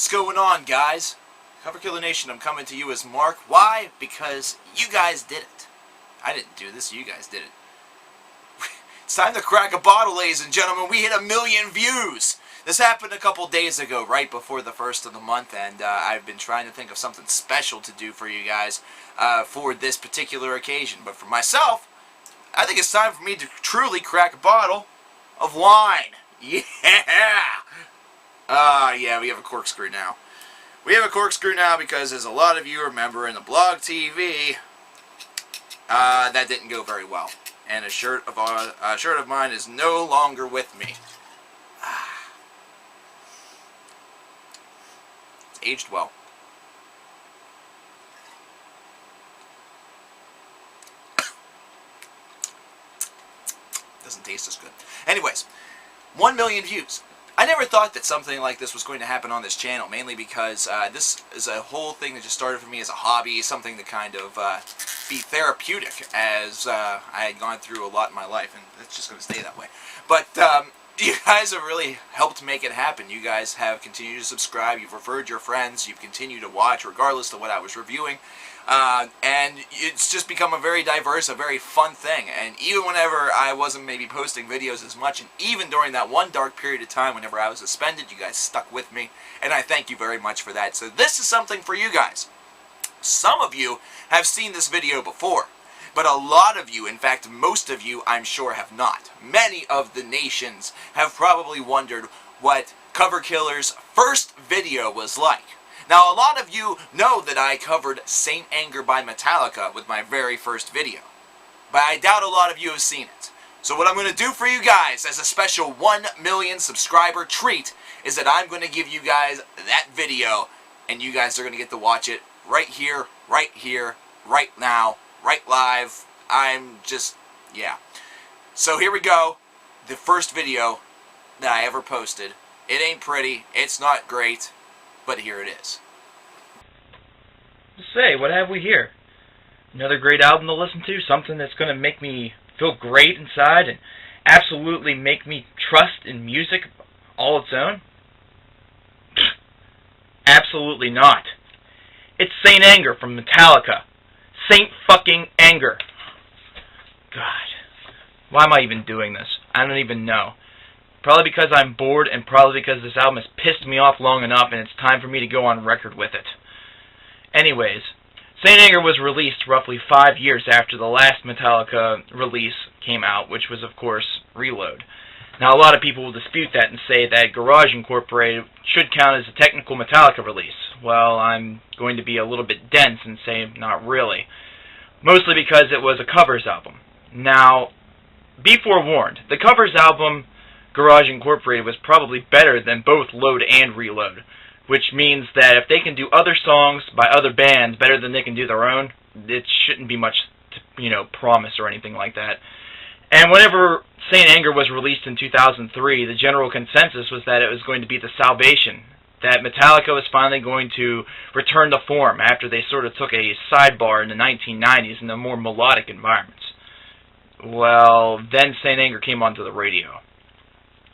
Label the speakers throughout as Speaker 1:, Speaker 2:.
Speaker 1: What's going on, guys? Cover Killer Nation, I'm coming to you as Mark. Why? Because you guys did it. I didn't do this, you guys did it. It's time to crack a bottle, ladies and gentlemen. We hit 1 million views. This happened a couple days ago, right before the first of the month, and I've been trying to think of something special to do for you guys for this particular occasion. But for myself, I think it's time for me to truly crack a bottle of wine. Yeah! Yeah, we have a corkscrew now. We have a corkscrew now because, as a lot of you remember in the blog TV, that didn't go very well. And a shirt of mine is no longer with me. It's aged well. Doesn't taste as good. Anyways, 1 million views. I never thought that something like this was going to happen on this channel, mainly because this is a whole thing that just started for me as a hobby, something to kind of be therapeutic, as I had gone through a lot in my life, and it's just going to stay that way. But you guys have really helped make it happen. You guys have continued to subscribe, you've referred your friends, you've continued to watch regardless of what I was reviewing, and it's just become a very diverse, a very fun thing. And even whenever I wasn't maybe posting videos as much, and even during that one dark period of time whenever I was suspended, you guys stuck with me, and I thank you very much for that. So this is something for you guys. Some of you have seen this video before, but a lot of you, in fact most of you, I'm sure have not. Many of the nations have probably wondered what Cover Killer's first video was like. Now, a lot of you know that I covered Saint Anger by Metallica with my very first video, but I doubt a lot of you have seen it. So what I'm going to do for you guys as a special 1 million subscriber treat is that I'm going to give you guys that video, and you guys are going to get to watch it right here, right now, right live. I'm just, yeah. So here we go. The first video that I ever posted. It ain't pretty, it's not great, but here it is.
Speaker 2: Say, what have we here? Another great album to listen to, something that's going to make me feel great inside and absolutely make me trust in music all its own? Absolutely not. It's Saint Anger from Metallica. Saint fucking Anger. God, why am I even doing this? I don't even know. Probably because I'm bored, and probably because this album has pissed me off long enough and it's time for me to go on record with it. Anyways, Saint Anger was released roughly 5 years after the last Metallica release came out, which was, of course, Reload. Now, a lot of people will dispute that and say that Garage Incorporated should count as a technical Metallica release. Well, I'm going to be a little bit dense and say not really. Mostly because it was a covers album. Now, be forewarned, the covers album Garage Incorporated was probably better than both Load and Reload, which means that if they can do other songs by other bands better than they can do their own, it shouldn't be much to, promise or anything like that. And whenever Saint Anger was released in 2003, the general consensus was that it was going to be the salvation, that Metallica was finally going to return to form after they sort of took a sidebar in the 1990s in the more melodic environments. Well, then Saint Anger came onto the radio.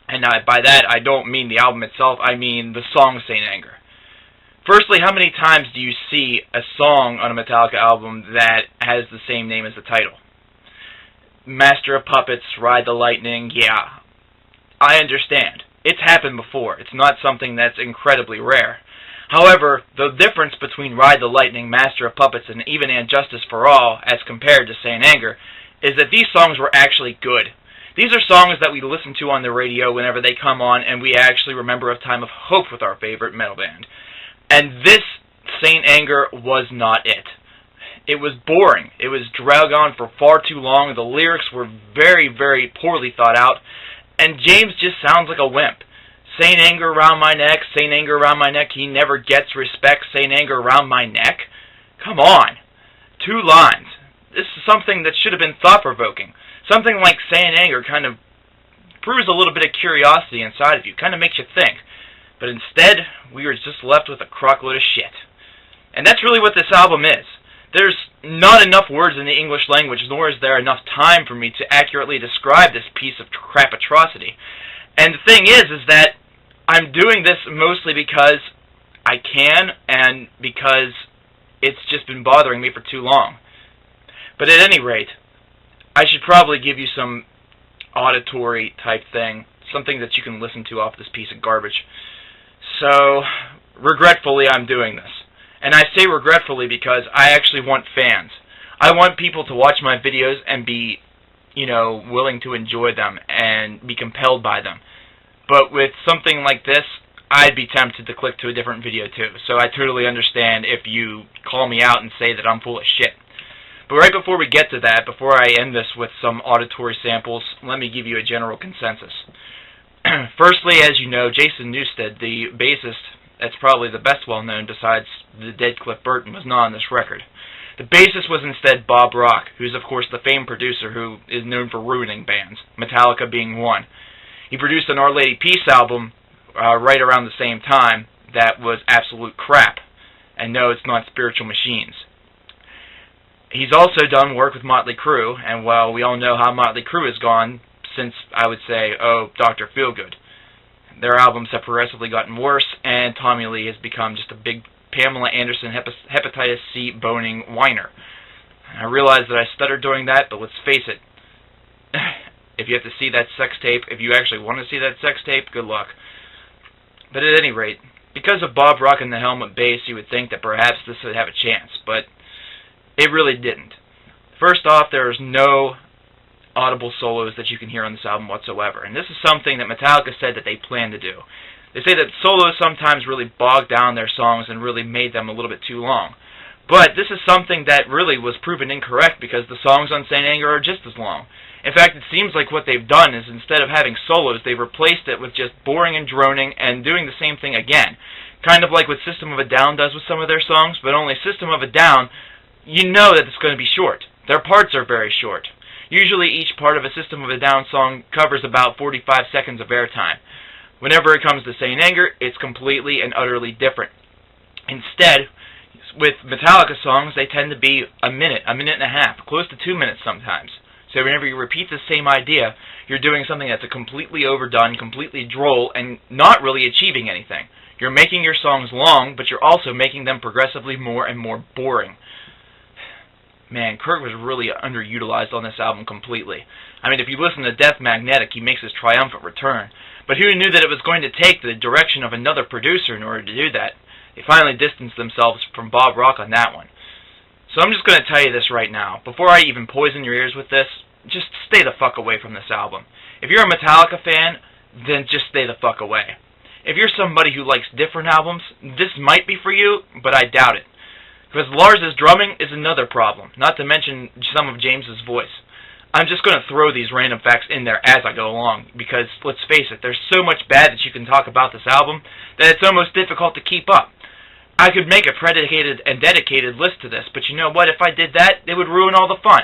Speaker 2: And by that, I don't mean the album itself, I mean the song Saint Anger. Firstly, how many times do you see a song on a Metallica album that has the same name as the title? Master of Puppets, Ride the Lightning, yeah. I understand. It's happened before. It's not something that's incredibly rare. However, the difference between Ride the Lightning, Master of Puppets, and even And Justice for All, as compared to Saint Anger, is that these songs were actually good. These are songs that we listen to on the radio whenever they come on, and we actually remember a time of hope with our favorite metal band. And this Saint Anger was not it. It was boring. It was dragged on for far too long. The lyrics were very, very poorly thought out, and James just sounds like a wimp. Saint Anger around my neck, Saint Anger around my neck, he never gets respect, Saint Anger around my neck. Come on. 2 lines. This is something that should have been thought-provoking. Something like Saint Anger kind of brews a little bit of curiosity inside of you, kind of makes you think. But instead, we are just left with a crockload of shit. And that's really what this album is. There's not enough words in the English language, nor is there enough time for me to accurately describe this piece of crap atrocity. And the thing is that I'm doing this mostly because I can, and because it's just been bothering me for too long. But at any rate, I should probably give you some auditory type thing, something that you can listen to off this piece of garbage. So, regretfully, I'm doing this. And I say regretfully because I actually want fans. I want people to watch my videos and be, willing to enjoy them and be compelled by them. But with something like this, I'd be tempted to click to a different video too. So I totally understand if you call me out and say that I'm full of shit. But right before we get to that, before I end this with some auditory samples, let me give you a general consensus. Firstly, as you know, Jason Newsted, the bassist that's probably the best well-known besides the dead Cliff Burton, was not on this record. The bassist was instead Bob Rock, who's of course the famed producer who is known for ruining bands, Metallica being one. He produced an Our Lady Peace album right around the same time that was absolute crap. And no, it's not Spiritual Machines. He's also done work with Motley Crue, and well, we all know how Motley Crue has gone since, I would say, Dr. Feelgood. Their albums have progressively gotten worse, and Tommy Lee has become just a big Pamela Anderson hepatitis C boning whiner. I realize that I stuttered doing that, but let's face it. If you have to see that sex tape, if you actually want to see that sex tape, good luck. But at any rate, because of Bob Rock and the helmet bass, you would think that perhaps this would have a chance, but it really didn't. First off, there's no audible solos that you can hear on this album whatsoever, and this is something that Metallica said that they plan to do. They say that solos sometimes really bogged down their songs and really made them a little bit too long. But this is something that really was proven incorrect because the songs on Saint Anger are just as long. In fact, it seems like what they've done is instead of having solos, they've replaced it with just boring and droning and doing the same thing again. Kind of like what System of a Down does with some of their songs, but only System of a Down, you know that it's going to be short. Their parts are very short. Usually each part of a System of a Down song covers about 45 seconds of airtime. Whenever it comes to Saint Anger, it's completely and utterly different. Instead, with Metallica songs, they tend to be a minute and a half, close to 2 minutes sometimes. So whenever you repeat the same idea, you're doing something that's completely overdone, completely droll, and not really achieving anything. You're making your songs long, but you're also making them progressively more and more boring. Man, Kurt was really underutilized on this album completely. I mean, if you listen to Death Magnetic, he makes his triumphant return. But who knew that it was going to take the direction of another producer in order to do that? They finally distanced themselves from Bob Rock on that one. So I'm just going to tell you this right now. Before I even poison your ears with this, just stay the fuck away from this album. If you're a Metallica fan, then just stay the fuck away. If you're somebody who likes different albums, this might be for you, but I doubt it. Because Lars' drumming is another problem, not to mention some of James's voice. I'm just going to throw these random facts in there as I go along, because, let's face it, there's so much bad that you can talk about this album that it's almost difficult to keep up. I could make a predicated and dedicated list to this, but you know what? If I did that, it would ruin all the fun.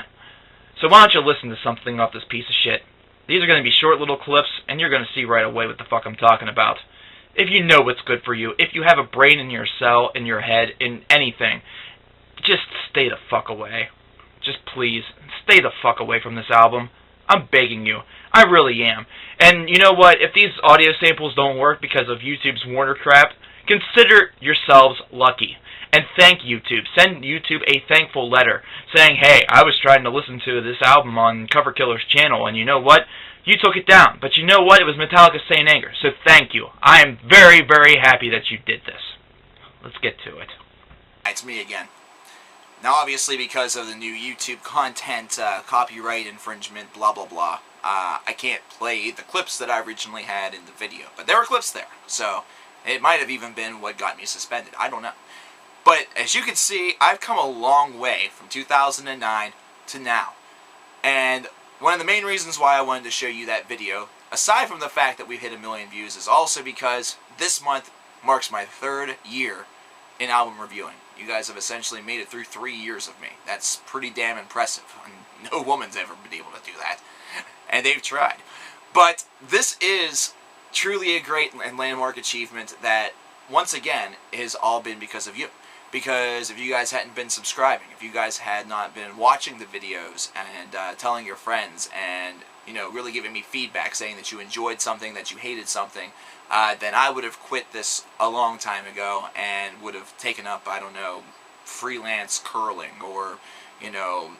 Speaker 2: So why don't you listen to something off this piece of shit? These are going to be short little clips, and you're going to see right away what the fuck I'm talking about. If you know what's good for you, if you have a brain in your cell, in your head, in anything, just stay the fuck away. Just please, stay the fuck away from this album. I'm begging you. I really am. And you know what? If these audio samples don't work because of YouTube's Warner crap, consider yourselves lucky. And thank YouTube. Send YouTube a thankful letter saying, hey, I was trying to listen to this album on Cover Killer's channel, and you know what? You took it down. But you know what? It was Metallica's Saint Anger. So thank you. I am very, very happy that you did this. Let's get to it.
Speaker 1: It's me again. Now, obviously, because of the new YouTube content, copyright infringement, blah, blah, blah, I can't play the clips that I originally had in the video. But there were clips there, so it might have even been what got me suspended. I don't know. But, as you can see, I've come a long way from 2009 to now. And one of the main reasons why I wanted to show you that video, aside from the fact that we've hit 1 million views, is also because this month marks my 3rd year in album reviewing. You guys have essentially made it through 3 years of me. That's pretty damn impressive. No woman's ever been able to do that. And they've tried. But this is truly a great and landmark achievement that, once again, has all been because of you. Because if you guys hadn't been subscribing, if you guys had not been watching the videos and telling your friends and, you know, really giving me feedback saying that you enjoyed something, that you hated something, then I would have quit this a long time ago and would have taken up, I don't know, freelance curling, or, you know,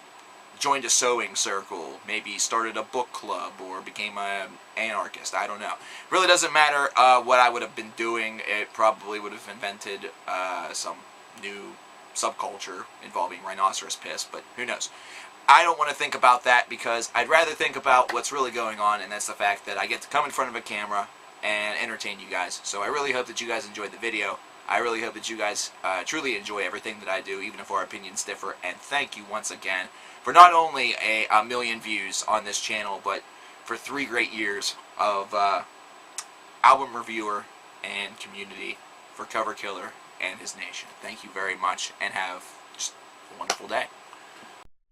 Speaker 1: joined a sewing circle, maybe started a book club, or became an anarchist. I don't know. Really doesn't matter what I would have been doing. It probably would have invented some new subculture involving rhinoceros piss, but who knows. I don't want to think about that, because I'd rather think about what's really going on, and that's the fact that I get to come in front of a camera and entertain you guys. So I really hope that you guys enjoyed the video. I really hope that you guys truly enjoy everything that I do, even if our opinions differ. And thank you once again for not only a million views on this channel, but for 3 great years of album reviewer and community for Cover Killer and his nation. Thank you very much, and have just a wonderful day.